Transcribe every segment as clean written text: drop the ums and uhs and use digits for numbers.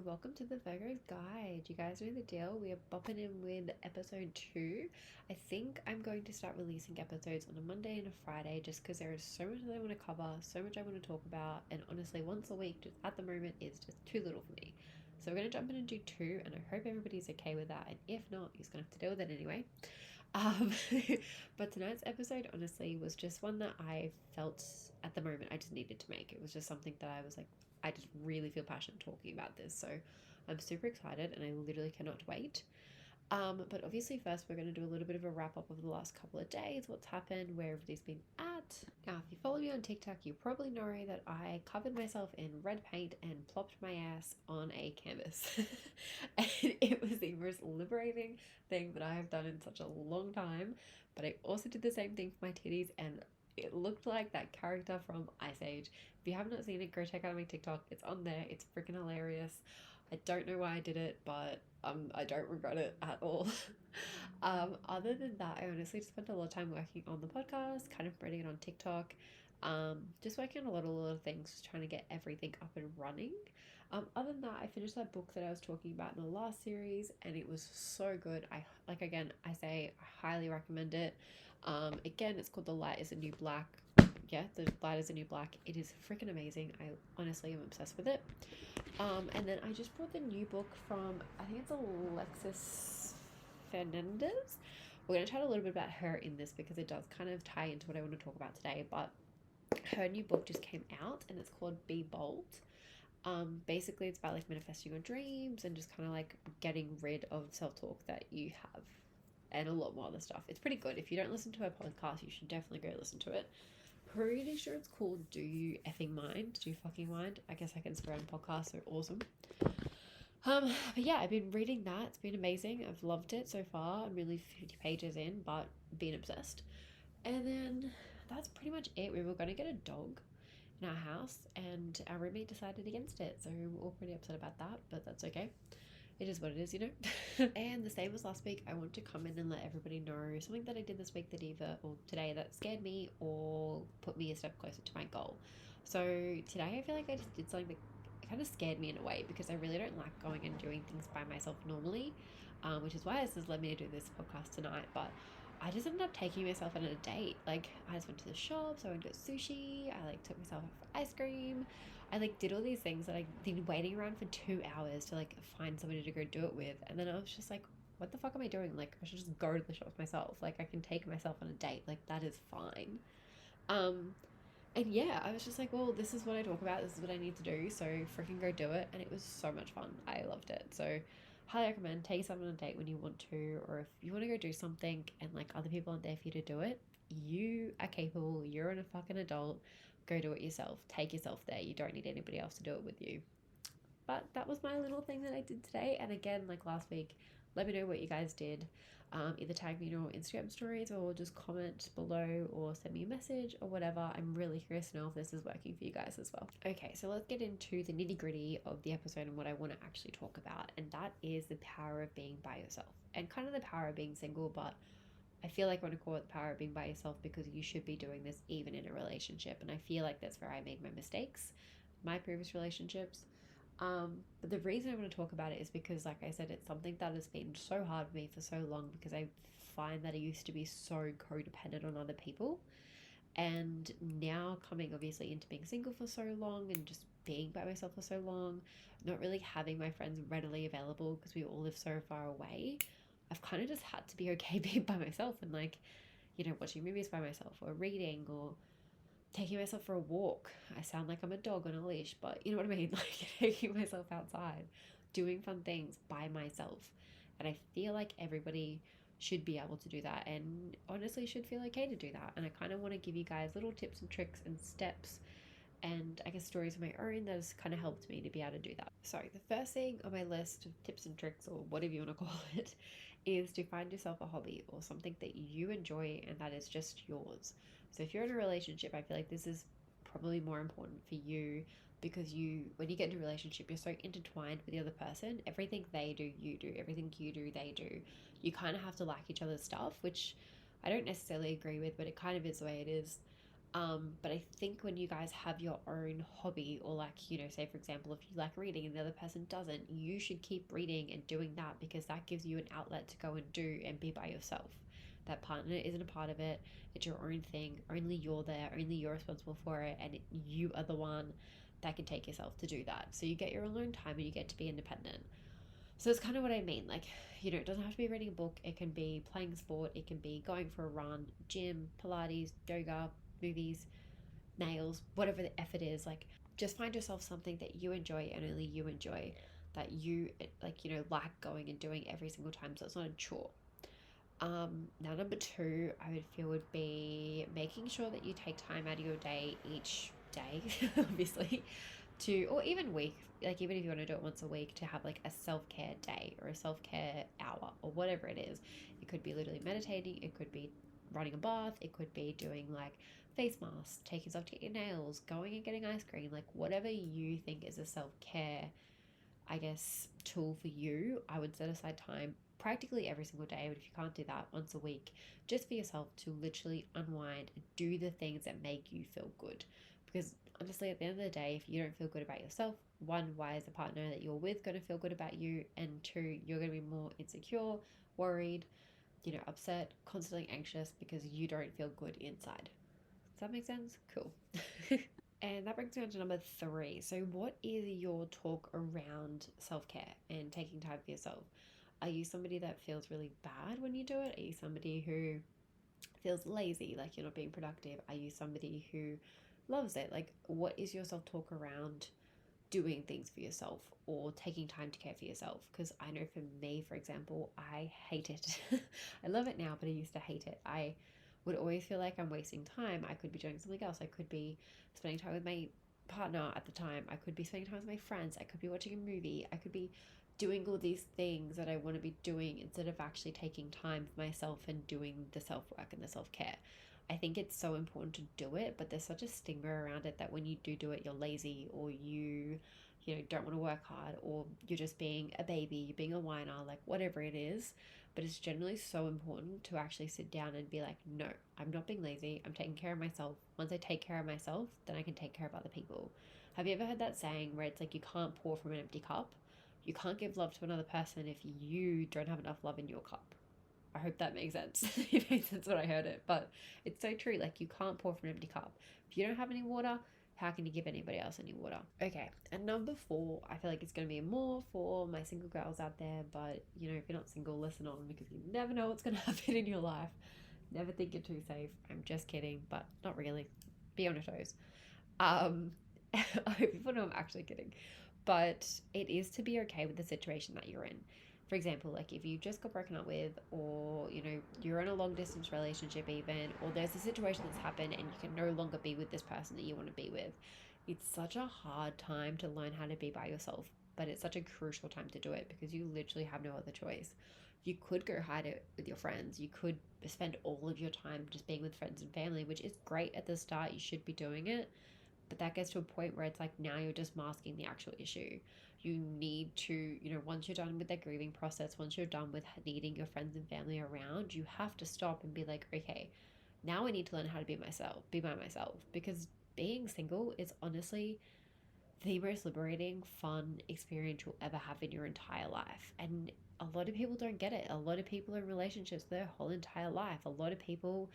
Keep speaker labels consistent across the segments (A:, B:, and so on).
A: welcome to the Virgos Guide. You guys know the deal. We are bopping in with episode 2. I think I'm going to start releasing episodes on a Monday and a Friday just because there is so much that I want to cover, so much I want to talk about, and honestly, once a week just at the moment is just too little for me. So we're going to jump in and do 2, and I hope everybody's okay with that, and if not, you're just going to have to deal with it anyway. Um, but tonight's episode honestly was just one that I felt at the moment I just needed to make. It was just something that I was like, I just really feel passionate talking about this. So I'm super excited and I literally cannot wait. But obviously, first, we're going to do a little bit of a wrap up of the last couple of days, what's happened, where everybody's been at. Now, if you follow me on TikTok, you probably know that I covered myself in red paint and plopped my ass on a canvas. And it was the most liberating thing that I have done in such a long time. But I also did the same thing for my titties, and it looked like that character from Ice Age. If you have not seen it, go check out my TikTok. It's on there. It's freaking hilarious. I don't know why I did it, but I don't regret it at all. Other than that, I honestly just spent a lot of time working on the podcast, kind of spreading it on TikTok, just working on a lot of little things, just trying to get everything up and running. Other than that, I finished that book that I was talking about in the last series, and it was so good. I say I highly recommend it. Again, it's called The Light is a New Black. Yeah, The Light is a New Black. It is freaking amazing. I honestly am obsessed with it. And then I just brought the new book from, I think it's Alexis Fernandez. We're going to chat a little bit about her in this because it does kind of tie into what I want to talk about today. But her new book just came out and it's called Be Bold. Basically, it's about like manifesting your dreams and just kind of like getting rid of self-talk that you have and a lot more other stuff. It's pretty good. If you don't listen to her podcast, you should definitely go listen to it. Pretty sure it's called Do You Effing Mind? Do You Fucking Mind? I guess I can swear on podcasts, so awesome. But yeah, I've been reading that. It's been amazing. I've loved it so far. I'm really 50 pages in, but been obsessed. And then that's pretty much it. We were going to get a dog in our house, and our roommate decided against it. So we're all pretty upset about that, but that's okay. It is what it is, you know. And the same as last week, I want to come in and let everybody know something that I did this week that either or today that scared me or put me a step closer to my goal. So today I feel like I just did something that kind of scared me in a way because I really don't like going and doing things by myself normally, which is why this has led me to do this podcast tonight. But I just ended up taking myself on a date. Like I just went to the shops, I went to get sushi, I like took myself out for ice cream. I like did all these things that I'd been waiting around for 2 hours to like find somebody to go do it with. And then I was just like, what the fuck am I doing? Like I should just go to the shops myself. Like I can take myself on a date. Like that is fine. Um and yeah, I was just like, well, this is what I talk about. This is what I need to do. So freaking go do it. And it was so much fun. I loved it. So highly recommend take someone on a date when you want to, or if you want to go do something and like other people aren't there for you to do it, you are capable. You're a fucking adult. Go do it yourself. Take yourself there. You don't need anybody else to do it with you. But that was my little thing that I did today. And again, like last week, let me know what you guys did. Either tag me in your Instagram stories or just comment below or send me a message or whatever. I'm really curious to know if this is working for you guys as well. Okay, so let's get into the nitty gritty of the episode and what I want to actually talk about. And that is the power of being by yourself and kind of the power of being single. But I feel like I want to call it the power of being by yourself because you should be doing this even in a relationship. And I feel like that's where I made my mistakes, my previous relationships. But the reason I want to talk about it is because, like I said, it's something that has been so hard for me for so long because I find that I used to be so codependent on other people. And now coming obviously into being single for so long and just being by myself for so long, not really having my friends readily available because we all live so far away, I've kind of just had to be okay being by myself and like, you know, watching movies by myself or reading or taking myself for a walk. I sound like I'm a dog on a leash, but you know what I mean? Like taking myself outside, doing fun things by myself. And I feel like everybody should be able to do that and honestly should feel okay to do that. And I kind of want to give you guys little tips and tricks and steps and I guess stories of my own that has kind of helped me to be able to do that. So the first thing on my list of tips and tricks or whatever you want to call it is to find yourself a hobby or something that you enjoy and that is just yours. So if you're in a relationship, I feel like this is probably more important for you because when you get into a relationship, you're so intertwined with the other person. Everything they do, you do. Everything you do, they do. You kind of have to like each other's stuff, which I don't necessarily agree with, but it kind of is the way it is. But I think when you guys have your own hobby, or like, you know, say for example, if you like reading and the other person doesn't, you should keep reading and doing that, because that gives you an outlet to go and do and be by yourself. That partner isn't a part of it. It's your own thing. Only you're there. Only you're responsible for it. And you are the one that can take yourself to do that. So you get your alone time and you get to be independent. So that's kind of what I mean. Like, you know, it doesn't have to be reading a book. It can be playing sport. It can be going for a run, gym, Pilates, yoga, movies, nails, whatever the effort is. Like, just find yourself something that you enjoy and only you enjoy, that you like, you know, like going and doing every single time. So it's not a chore. Now number two, I would feel would be making sure that you take time out of your day each day, obviously, to, or even week, like even if you want to do it once a week, to have like a self-care day or a self-care hour or whatever it is. It could be literally meditating, it could be running a bath, it could be doing like face masks, taking yourself to get your nails, going and getting ice cream, like whatever you think is a self-care, I guess, tool for you. I would set aside time practically every single day, but if you can't do that, once a week, just for yourself to literally unwind and do the things that make you feel good. Because honestly, at the end of the day, if you don't feel good about yourself, one, why is the partner that you're with going to feel good about you? And two, you're going to be more insecure, worried, you know, upset, constantly anxious because you don't feel good inside. Does that make sense? Cool. And that brings me on to number three. So, what is your talk around self care and taking time for yourself? Are you somebody that feels really bad when you do it? Are you somebody who feels lazy, like you're not being productive? Are you somebody who loves it? Like, what is your self talk around doing things for yourself or taking time to care for yourself? Because I know for me, for example, I hate it. I love it now, but I used to hate it. I would always feel like I'm wasting time. I could be doing something else. I could be spending time with my partner at the time. I could be spending time with my friends. I could be watching a movie. I could be doing all these things that I want to be doing instead of actually taking time for myself and doing the self work and the self care. I think it's so important to do it, but there's such a stigma around it that when you do it, you're lazy, or you know, don't want to work hard, or you're just being a baby, you're being a whiner, like whatever it is. But it's generally so important to actually sit down and be like, no, I'm not being lazy. I'm taking care of myself. Once I take care of myself, then I can take care of other people. Have you ever heard that saying where it's like you can't pour from an empty cup? You can't give love to another person if you don't have enough love in your cup. I hope that makes sense. It makes sense when I heard it, but it's so true. Like, you can't pour from an empty cup. If you don't have any water, how can you give anybody else any water? Okay, and number four, I feel like it's going to be more for my single girls out there, but you know, if you're not single, listen on, because you never know what's going to happen in your life. Never think you're too safe. I'm just kidding, but not really. Be on your toes. I hope people know I'm actually kidding, but it is to be okay with the situation that you're in. For example, like if you just got broken up with, or you know, you're in a long distance relationship, even, or there's a situation that's happened and you can no longer be with this person that you want to be with, it's such a hard time to learn how to be by yourself, but it's such a crucial time to do it because you literally have no other choice. You could go hide it with your friends. You could spend all of your time just being with friends and family, which is great at the start. You should be doing it, but that gets to a point where it's like now you're just masking the actual issue. You need to, you know, once you're done with that grieving process, once you're done with needing your friends and family around, you have to stop and be like, okay, now I need to learn how to be by myself, because being single is honestly the most liberating, fun experience you'll ever have in your entire life. And a lot of people don't get it. A lot of people in relationships their whole entire life. A lot of people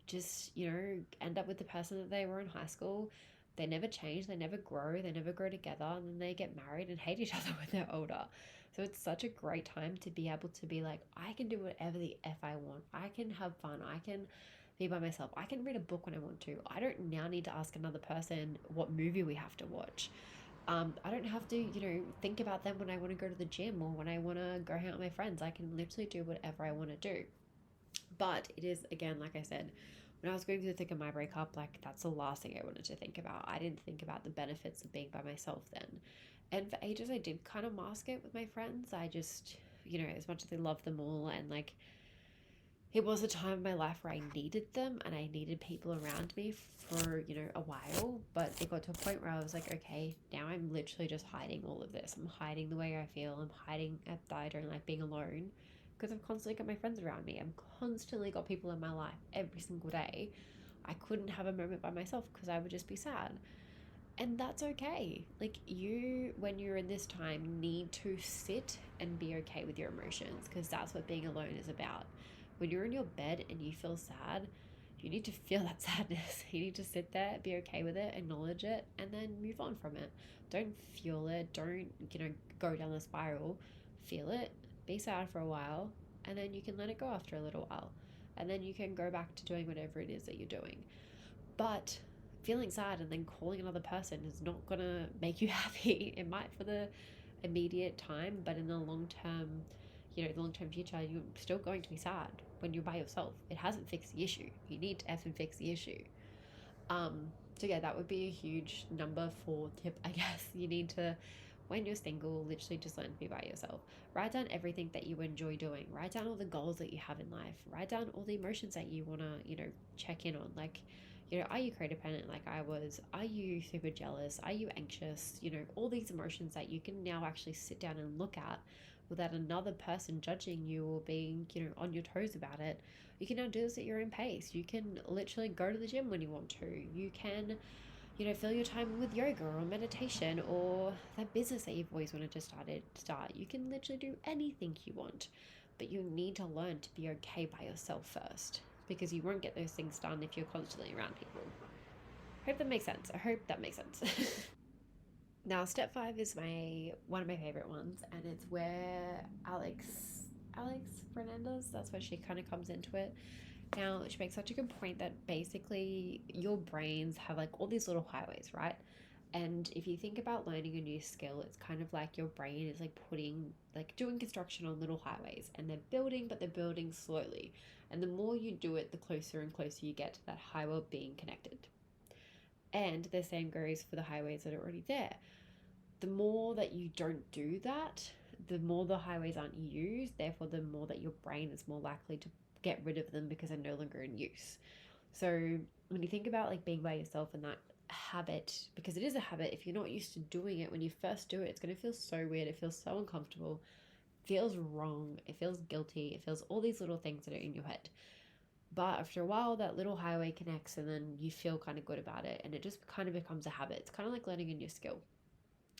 A: just, you know, end up with the person that they were in high school. They never change, they never grow together, and then they get married and hate each other when they're older. So it's such a great time to be able to be like, I can do whatever the F I want. I can have fun. I can be by myself. I can read a book when I want to. I don't now need to ask another person what movie we have to watch. I don't have to, you know, think about them when I want to go to the gym or when I want to go hang out with my friends. I can literally do whatever I want to do. But it is, again, like I said, when I was going through the thick of my breakup, like that's the last thing I wanted to think about. I didn't think about the benefits of being by myself then. And for ages, I did kind of mask it with my friends. I just, you know, as much as I love them all, and like it was a time in my life where I needed them and I needed people around me for, you know, a while. But it got to a point where I was like, okay, now I'm literally just hiding all of this. I'm hiding the way I feel. I'm hiding that I don't like being alone, because I've constantly got my friends around me. I've constantly got people in my life every single day. I couldn't have a moment by myself because I would just be sad. And that's okay. Like, you, when you're in this time, need to sit and be okay with your emotions, because that's what being alone is about. When you're in your bed and you feel sad, you need to feel that sadness. You need to sit there, be okay with it, acknowledge it, and then move on from it. Don't fuel it. Don't, go down the spiral. Feel it, be sad for a while, and then you can let it go after a little while. And then you can go back to doing whatever it is that you're doing. But feeling sad and then calling another person is not gonna make you happy. It might for the immediate time, but in the long term, the long term future, you're still going to be sad when you're by yourself. It hasn't fixed the issue. You need to effing fix the issue. So yeah, that would be a huge number 4 tip, I guess. You need to, when you're single, literally just learn to be by yourself. Write down everything that you enjoy doing. Write down all the goals that you have in life. Write down all the emotions that you wanna, check in on. Like, are you codependent like I was? Are you super jealous? Are you anxious? All these emotions that you can now actually sit down and look at without another person judging you or being, on your toes about it. You can now do this at your own pace. You can literally go to the gym when you want to. You can, fill your time with yoga or meditation or that business that you've always wanted to start. You can literally do anything you want, but you need to learn to be okay by yourself first, because you won't get those things done if you're constantly around people. Hope that makes sense. I hope that makes sense. Now, step 5 is one of my favorite ones, and it's where Alex Fernandez, that's where she kind of comes into it. Now, she makes such a good point that basically your brains have like all these little highways, right? And if you think about learning a new skill, it's kind of like your brain is like doing construction on little highways, and they're building, but they're building slowly. And the more you do it, the closer and closer you get to that highway being connected. And the same goes for the highways that are already there. The more that you don't do that, the more the highways aren't used, therefore the more that your brain is more likely to get rid of them because they're no longer in use. So when you think about like being by yourself and that habit, because it is a habit, if you're not used to doing it, when you first do it, it's going to feel so weird. It feels so uncomfortable, it feels wrong, it feels guilty, it feels all these little things that are in your head. But after a while, that little highway connects, and then you feel kind of good about it, and it just kind of becomes a habit. It's kind of like learning a new skill.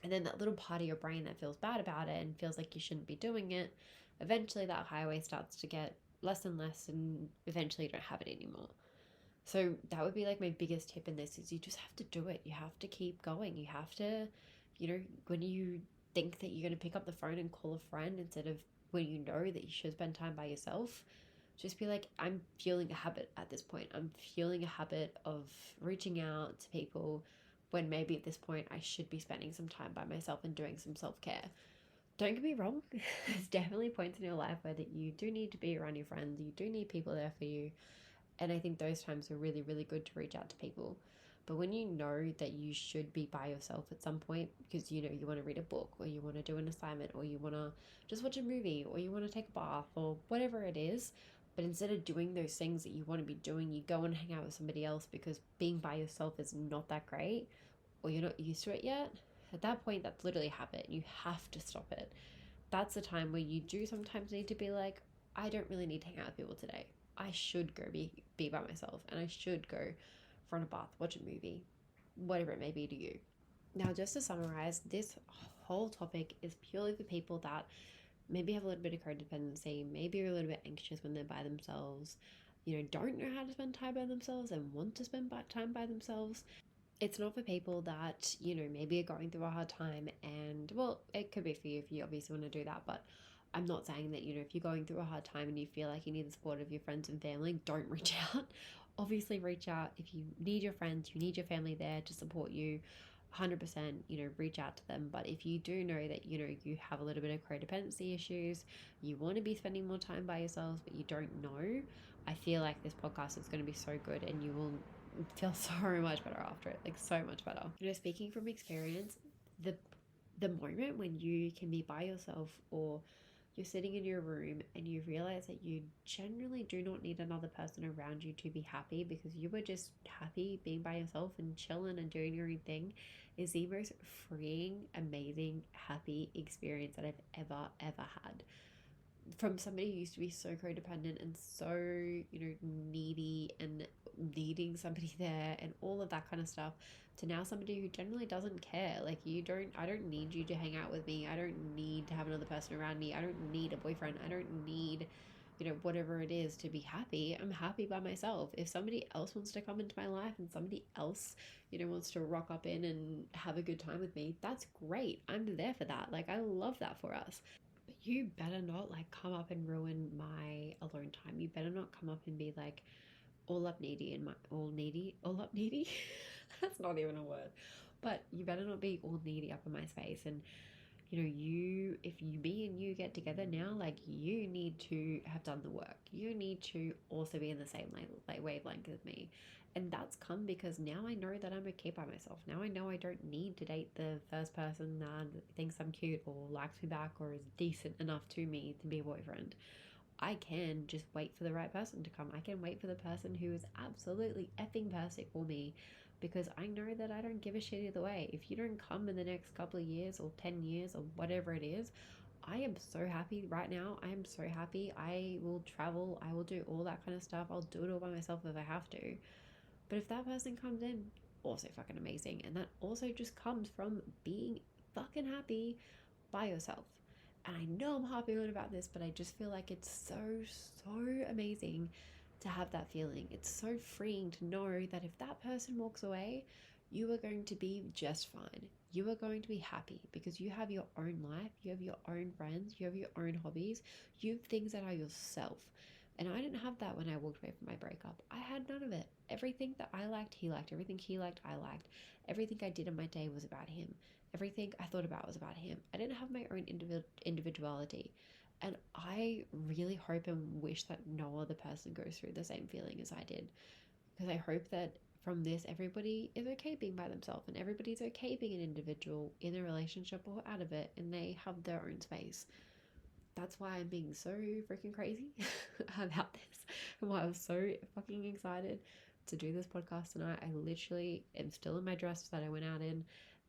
A: And then that little part of your brain that feels bad about it and feels like you shouldn't be doing it, eventually that highway starts to get less and less, and eventually you don't have it anymore. So that would be like my biggest tip in this, is you just have to do it. You have to keep going. You have to, when you think that you're going to pick up the phone and call a friend instead of when you know that you should spend time by yourself, just be like, I'm feeling a habit at this point. I'm feeling a habit of reaching out to people when maybe at this point I should be spending some time by myself and doing some self-care. Don't get me wrong, there's definitely points in your life where that you do need to be around your friends, you do need people there for you, and I think those times are really, really good to reach out to people. But when you know that you should be by yourself at some point, because you want to read a book, or you want to do an assignment, or you want to just watch a movie, or you want to take a bath, or whatever it is, but instead of doing those things that you want to be doing, you go and hang out with somebody else because being by yourself is not that great, or you're not used to it yet, at that point, that's literally a habit. You have to stop it. That's the time where you do sometimes need to be like, I don't really need to hang out with people today. I should go be by myself, and I should go run a bath, watch a movie, whatever it may be to you. Now, just to summarize, this whole topic is purely for people that maybe have a little bit of codependency, maybe are a little bit anxious when they're by themselves, don't know how to spend time by themselves and want to spend time by themselves. It's not for people that, maybe are going through a hard time, and well, it could be for you if you obviously want to do that, but I'm not saying that, if you're going through a hard time and you feel like you need the support of your friends and family, don't reach out. Obviously, reach out if you need your friends, you need your family there to support you. 100%, reach out to them. But if you do know that, you have a little bit of codependency issues, you want to be spending more time by yourselves, but you don't know, I feel like this podcast is going to be so good, and you will feel so much better after it, like so much better. Speaking from experience, the moment when you can be by yourself, or you're sitting in your room and you realize that you generally do not need another person around you to be happy, because you were just happy being by yourself and chilling and doing your own thing, is the most freeing, amazing, happy experience that I've ever had. from somebody who used to be so codependent and so, needy and needing somebody there and all of that kind of stuff, to now somebody who generally doesn't care. Like, I don't need you to hang out with me. I don't need to have another person around me. I don't need a boyfriend. I don't need, whatever it is to be happy. I'm happy by myself. If somebody else wants to come into my life and somebody else, wants to rock up in and have a good time with me, that's great. I'm there for that. Like, I love that for us. But you better not like come up and ruin my alone time. You better not come up and be like all up needy and my all up needy. That's not even a word. But you better not be all needy up in my space. And if me and you get together now, like, you need to have done the work. You need to also be in the same like wavelength as me. And that's come because now I know that I'm okay by myself. Now I know I don't need to date the first person that thinks I'm cute or likes me back or is decent enough to me to be a boyfriend. I can just wait for the right person to come. I can wait for the person who is absolutely effing perfect for me, because I know that I don't give a shit either way. If you don't come in the next couple of years or 10 years or whatever it is, I am so happy right now. I am so happy. I will travel. I will do all that kind of stuff. I'll do it all by myself if I have to. But if that person comes in, also fucking amazing. And that also just comes from being fucking happy by yourself. And I know I'm harping on about this, but I just feel like it's so, so amazing to have that feeling. It's so freeing to know that if that person walks away, you are going to be just fine. You are going to be happy because you have your own life, you have your own friends, you have your own hobbies, you have things that are yourself. And I didn't have that when I walked away from my breakup. I had none of it. Everything that I liked, he liked. Everything he liked, I liked. Everything I did in my day was about him. Everything I thought about was about him. I didn't have my own individuality. And I really hope and wish that no other person goes through the same feeling as I did. Because I hope that from this, everybody is okay being by themselves and everybody's okay being an individual in a relationship or out of it, and they have their own space. That's why I'm being so freaking crazy about this, and why I was so fucking excited to do this podcast tonight. I literally am still in my dress that I went out in,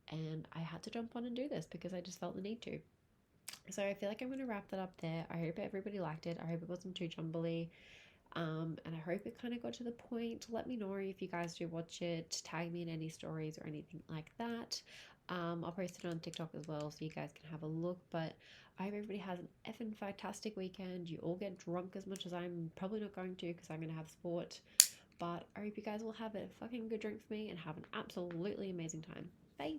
A: and I had to jump on and do this because I just felt the need to. So I feel like I'm going to wrap that up there. I hope everybody liked it. I hope it wasn't too jumbly. And I hope it kind of got to the point. Let me know if you guys do watch it. Tag me in any stories or anything like that. I'll post it on TikTok as well so you guys can have a look. But I hope everybody has an effing fantastic weekend. You all get drunk as much as I'm probably not going to because I'm going to have sport. But I hope you guys will have a fucking good drink for me and have an absolutely amazing time. Bye.